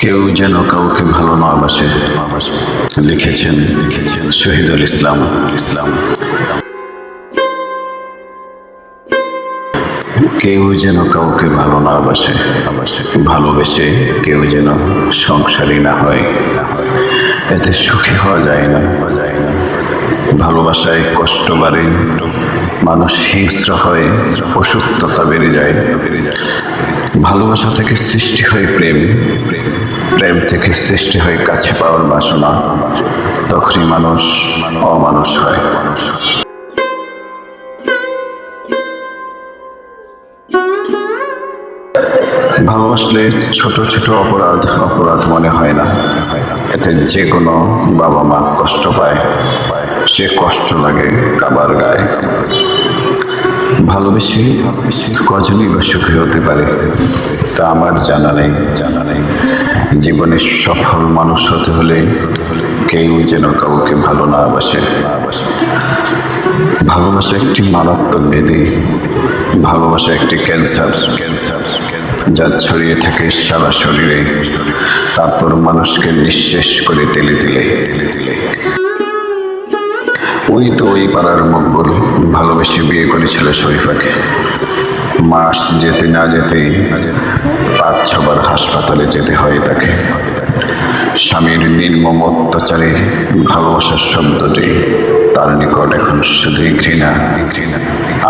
কেউ যেন কাউকে ভালো না বাসে, লিখেছেন শহীদুল ইসলাম। কেউ যেন কাউকে ভালো না বাসে, ভালোবেসে কেউ যেন সংসারী না হয়, এতে সুখী হওয়া যায় না। ভালোবাসায় কষ্ট বাড়ে, মানুষ হিংস্র হয়, অসুস্থতা বেড়ে যায়। ভালোবাসা থেকে সৃষ্টি হয় প্রেম, প্রেম থেকে সৃষ্টি হয় কাছে পাওয়ার বাসনা, তখনই মানুষ অমানুষ হয়। ভালোবাসলে ছোট ছোট অপরাধ মনে হয় না, এতে যে কোনো বাবা মা কষ্ট পায়, সে কষ্ট লাগে কাবার গায়ে। ভালোবেসে কজনই বা সুখী হতে পারে তা আমার জানা নেই। জীবনে সফল মানুষ হতে হলে কেউ যেন কাউকে ভালো না বাসে। ভালোবাসা একটি মারাত্মক ব্যাধি, ভালোবাসা একটি ক্যান্সার যা ছড়িয়ে থাকে সারা শরীরে, তারপর মানুষকে নিঃশেষ করে তেলে তেলে। ওই পাড়ার মকবুল ভালোবেসে বিয়ে করেছিল শরীফাকে। মাস যেতে না যেতেই 5-6 বার হাসপাতালে যেতে হয় তাকে। স্বামীর নির্মম অত্যাচারে ভালোবাসার শব্দটি তার নিকট এখন শুধুই ঘৃণা,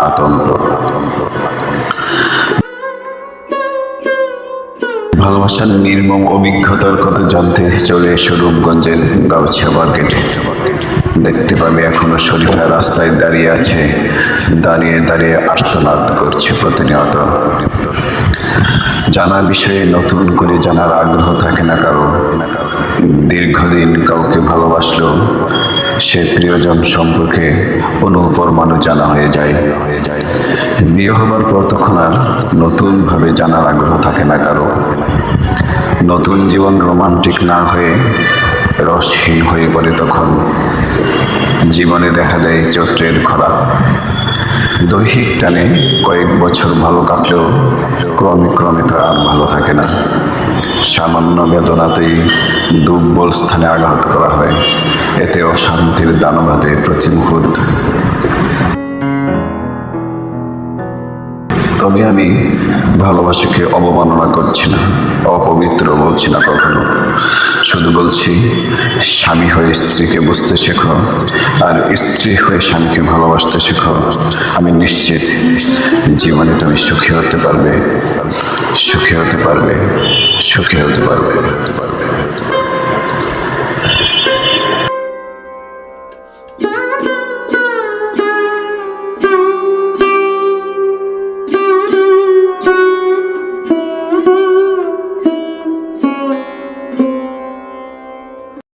আতঙ্ক। ভালোবাসার নির্মম অভিজ্ঞতার কথা জানতে চলে এসো রূপগঞ্জের গাউছিয়া মার্কেটে। দেখতে পাবে এখনো শরীফা রাস্তায় দাঁড়িয়ে আছে, দাঁড়িয়ে আর্তনাদ করছে প্রতিনিয়ত। জানার বিষয়ে নতুন করে জানার আগ্রহ থাকে না কারো। দীর্ঘদিন কাউকে ভালোবাসলেও সে প্রিয়জন সম্পর্কে অনুপরমাণু জানা হয়ে যায়। বিয়ে হবার পর তখন আর নতুনভাবে জানার আগ্রহ থাকে না কারো। নতুন জীবন রোমান্টিক না হয়ে রসহীন হয়ে পড়ে তখন। জীবনে দেখা দেয় চৈত্রের খরা। দৈহিক টানে কয়েক বছর ভালো কাটলেও ক্রমে তা আর ভালো থাকে না। সামান্য বেদনাতেই দুর্বল স্থানে আঘাত করা হয়, এতে অশান্তির দানা বাঁধে প্রতি মুহূর্ত। তবে আমি ভালোবাসাকে অবমাননা করছি না, অপবিত্র বলছি না কখনো। শুধু বলছি, স্বামী হয়ে স্ত্রীকে বুঝতে শেখো, আর স্ত্রী হয়ে স্বামীকে ভালোবাসতে শেখো। আমি নিশ্চিত জীবনে তুমি সুখী হতে পারবে।